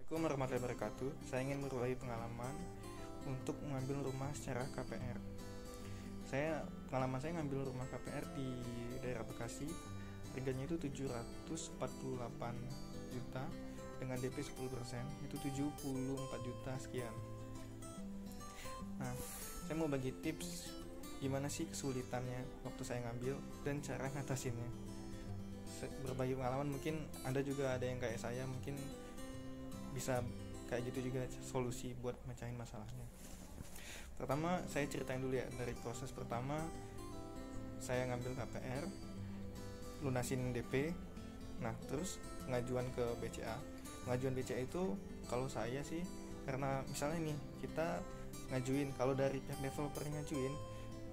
Assalamualaikum warahmatullahi wabarakatuh. Saya ingin berbagi pengalaman untuk mengambil rumah secara KPR. Pengalaman saya ngambil rumah KPR di daerah Bekasi. Harganya itu 748 juta dengan DP 10%, itu 74 juta sekian. Nah, saya mau bagi tips gimana sih kesulitannya waktu saya ngambil dan cara ngatasinnya. Berbagi pengalaman, mungkin Anda juga ada yang kayak saya, mungkin bisa kayak gitu juga solusi buat mecahin masalahnya. Pertama, saya ceritain dulu ya dari proses pertama. Saya ngambil KPR, lunasin DP, nah terus pengajuan ke BCA. Pengajuan BCA itu kalau saya sih, karena misalnya nih kita ngajuin, kalau dari pihak developer ngajuin,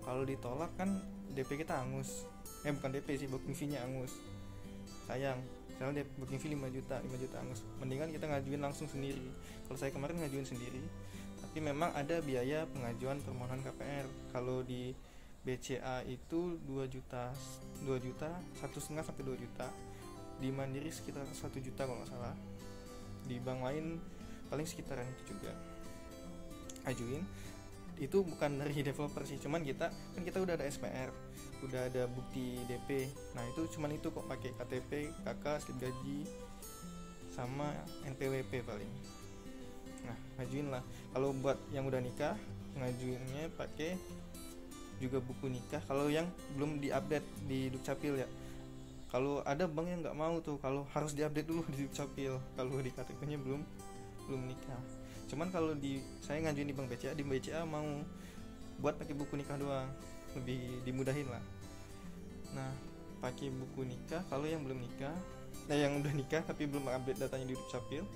kalau ditolak kan DP kita angus. Bukan DP sih, booking fee-nya angus. Sayang, misalnya booking fee 5 juta angus. Mendingan kita ngajuin langsung sendiri. Kalau saya kemarin ngajuin sendiri, tapi memang ada biaya pengajuan permohonan KPR. Kalau di BCA itu 2 juta, 1,5 sampai 2 juta. Di Mandiri sekitar 1 juta kalau nggak salah. Di bank lain paling sekitaran itu juga. Ajuin. Itu bukan dari developer sih, cuman kita udah ada SPR, udah ada bukti DP. Nah itu cuman itu kok, pakai KTP, KK, slip gaji, sama NPWP paling. Nah ngajuin lah. Kalau buat yang udah nikah, ngajuinnya pakai juga buku nikah. Kalau yang belum diupdate di Dukcapil ya. Kalau ada bank yang nggak mau tuh, kalau harus diupdate dulu di Dukcapil, kalau di KTP-nya belum nikah. Cuman kalau saya ngajuin di bank BCA, di BCA mau buat pakai buku nikah doang, lebih dimudahin lah. Nah pakai buku nikah kalau yang belum nikah, yang udah nikah tapi belum update datanya di Dukcapil.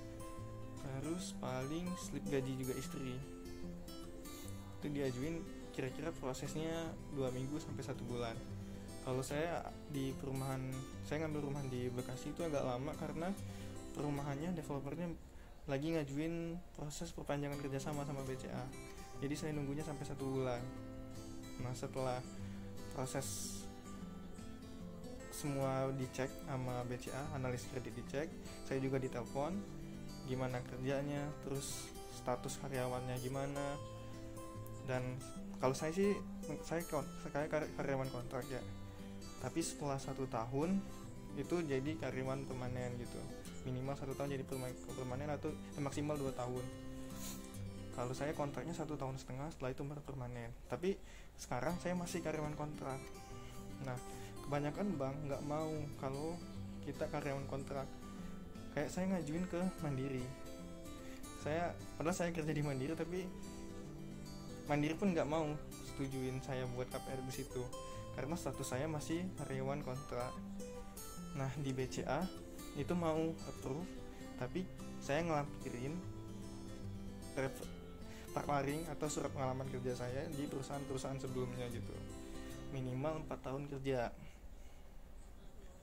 Terus paling slip gaji juga istri, itu diajuin. Kira-kira prosesnya 2 minggu sampai 1 bulan. Kalau saya di perumahan, saya ngambil rumah di Bekasi itu agak lama karena perumahannya, developernya lagi ngajuin proses perpanjangan kerjasama sama BCA. Jadi saya nunggunya sampai 1 bulan. Nah setelah proses semua dicek sama BCA, analis kredit dicek, saya juga ditelepon gimana kerjanya, terus status karyawannya gimana. Dan kalau saya sih, saya karyawan kontrak ya, tapi setelah 1 tahun itu jadi karyawan permanen gitu. Minimal 1 tahun jadi permanen, atau maksimal 2 tahun. Kalau saya kontraknya 1,5 tahun, setelah itu baru permanen. Tapi sekarang saya masih karyawan kontrak. Nah kebanyakan bank nggak mau kalau kita karyawan kontrak. Kayak saya ngajuin ke Mandiri, padahal saya kerja di Mandiri, tapi Mandiri pun nggak mau setujuin saya buat KPR di situ karena status saya masih karyawan kontrak. Nah di BCA itu mau approve, tapi saya ngelampirin taklaring atau surat pengalaman kerja saya di perusahaan sebelumnya gitu. Minimal 4 tahun kerja,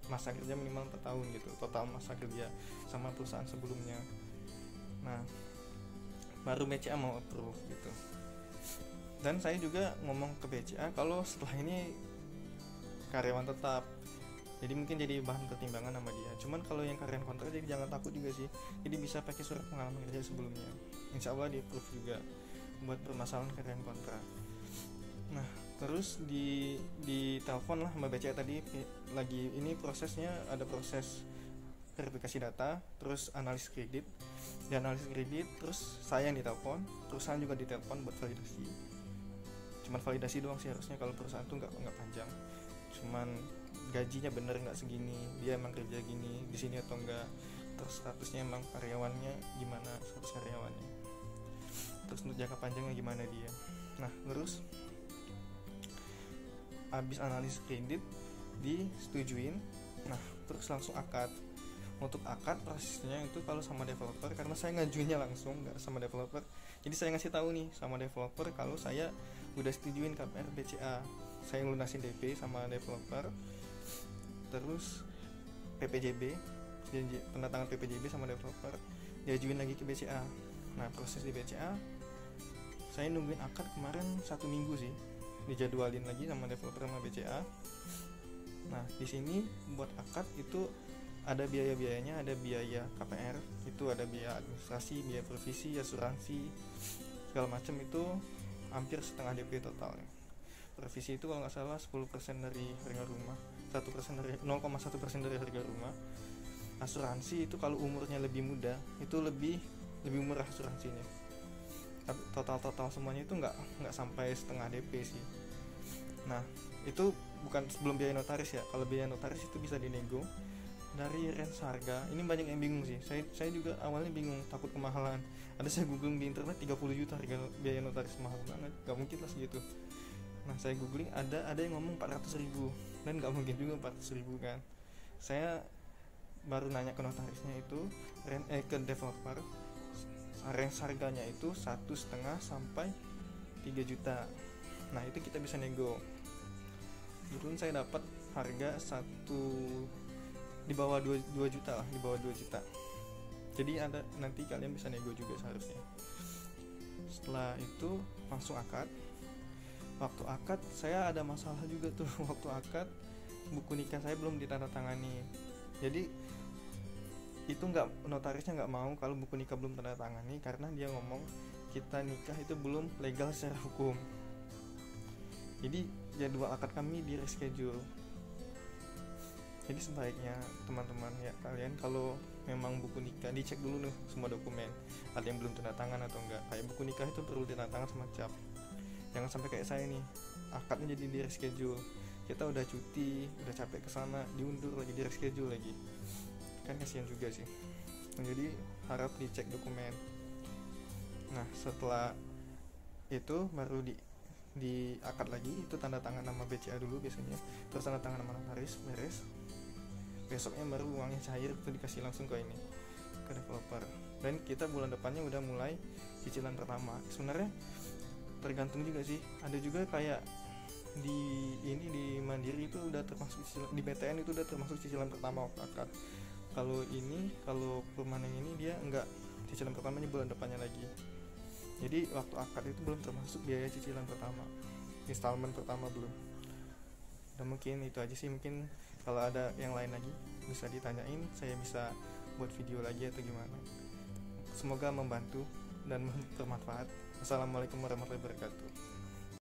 masa kerja minimal 4 tahun gitu, total masa kerja sama perusahaan sebelumnya. Nah baru BCA mau approve gitu. Dan saya juga ngomong ke BCA kalau setelah ini karyawan tetap, jadi mungkin jadi bahan pertimbangan sama dia. Cuman kalau yang karyawan kontrak, jadi jangan takut juga sih, jadi bisa pakai surat pengalaman kerja sebelumnya, insya Allah di approve juga buat permasalahan karyawan kontrak. Nah terus di telepon lah sama BCA tadi, lagi ini prosesnya, ada proses verifikasi data, terus analisis kredit. Di analisis kredit terus saya yang ditelepon, perusahaan juga ditelepon buat validasi. Cuman validasi doang sih harusnya, kalau perusahaan tuh nggak panjang, cuman gajinya bener nggak segini, dia emang kerja gini di sini atau enggak, terus statusnya emang karyawannya gimana, status karyawannya, terus untuk jangka panjangnya gimana dia. Nah terus habis analisis kredit disetujuin, nah terus langsung akad. Untuk akad prosesnya itu kalau sama developer, karena saya ngajuinnya langsung nggak sama developer, jadi saya ngasih tahu nih sama developer kalau saya udah setujuin KPR BCA, saya lunasin DP sama developer, terus PPJB, tanda tangan PPJB sama developer, diajuin lagi ke BCA. Nah proses di BCA saya nungguin akad kemarin 1 minggu sih, dijadwalin lagi sama developer sama BCA. Nah di sini buat akad itu ada biaya-biayanya, ada biaya KPR, itu ada biaya administrasi, biaya provisi, asuransi, segala macam, itu hampir setengah DP totalnya. Provisi itu kalau nggak salah 10% dari harga rumah, 0,1% dari harga rumah. Asuransi itu kalau umurnya lebih muda itu lebih murah asuransinya. Tapi total semuanya itu nggak sampai setengah DP sih. Nah, itu bukan sebelum biaya notaris ya. Kalau biaya notaris itu bisa dinego dari range harga. Ini banyak yang bingung sih. Saya juga awalnya bingung, takut kemahalan. Ada saya googling di internet 30 juta harga biaya notaris, mahal banget. Gak mungkin lah segitu. Nah, saya googling ada yang ngomong 400 ribu, dan gak mungkin juga 400 ribu kan. Saya baru nanya ke notarisnya itu, ke developer, range harganya itu 1,5 sampai 3 juta. Nah, itu kita bisa nego. Dulu saya dapat harga di bawah 2 juta lah, di bawah 2 juta. Jadi nanti kalian bisa nego juga seharusnya. Setelah itu langsung akad. Waktu akad saya ada masalah juga tuh. Waktu akad buku nikah saya belum ditandatangani. Jadi itu notarisnya nggak mau kalau buku nikah belum tandatangani, karena dia ngomong kita nikah itu belum legal secara hukum. Jadi jadwal akad kami di reschedule. Jadi sebaiknya teman-teman ya, kalian kalau memang buku nikah dicek dulu nih semua dokumen, ada yang belum tanda tangan atau enggak. Kayak buku nikah itu perlu tanda tangan sama cap. Jangan sampai kayak saya nih, akadnya jadi di reschedule. Kita udah cuti, udah capek kesana, diundur lagi, di reschedule lagi. Kan kasihan juga sih. Jadi harap dicek dokumen. Nah, setelah itu baru di akad lagi, itu tanda tangan nama BCA dulu biasanya, terus tanda tangan nama notaris, beres. Besoknya baru uangnya cair, itu dikasih langsung ke developer. Dan kita bulan depannya udah mulai cicilan pertama. Sebenarnya tergantung juga sih, ada juga kayak di Mandiri itu udah termasuk cicilan, di BTN itu udah termasuk cicilan pertama waktu akad. Kalau perumahan yang ini dia enggak, cicilan pertamanya bulan depannya lagi. Jadi waktu akad itu belum termasuk biaya cicilan pertama, installment pertama belum. Dan mungkin itu aja sih. Mungkin kalau ada yang lain lagi bisa ditanyain, saya bisa buat video lagi atau gimana. Semoga membantu dan bermanfaat. Assalamualaikum warahmatullahi wabarakatuh.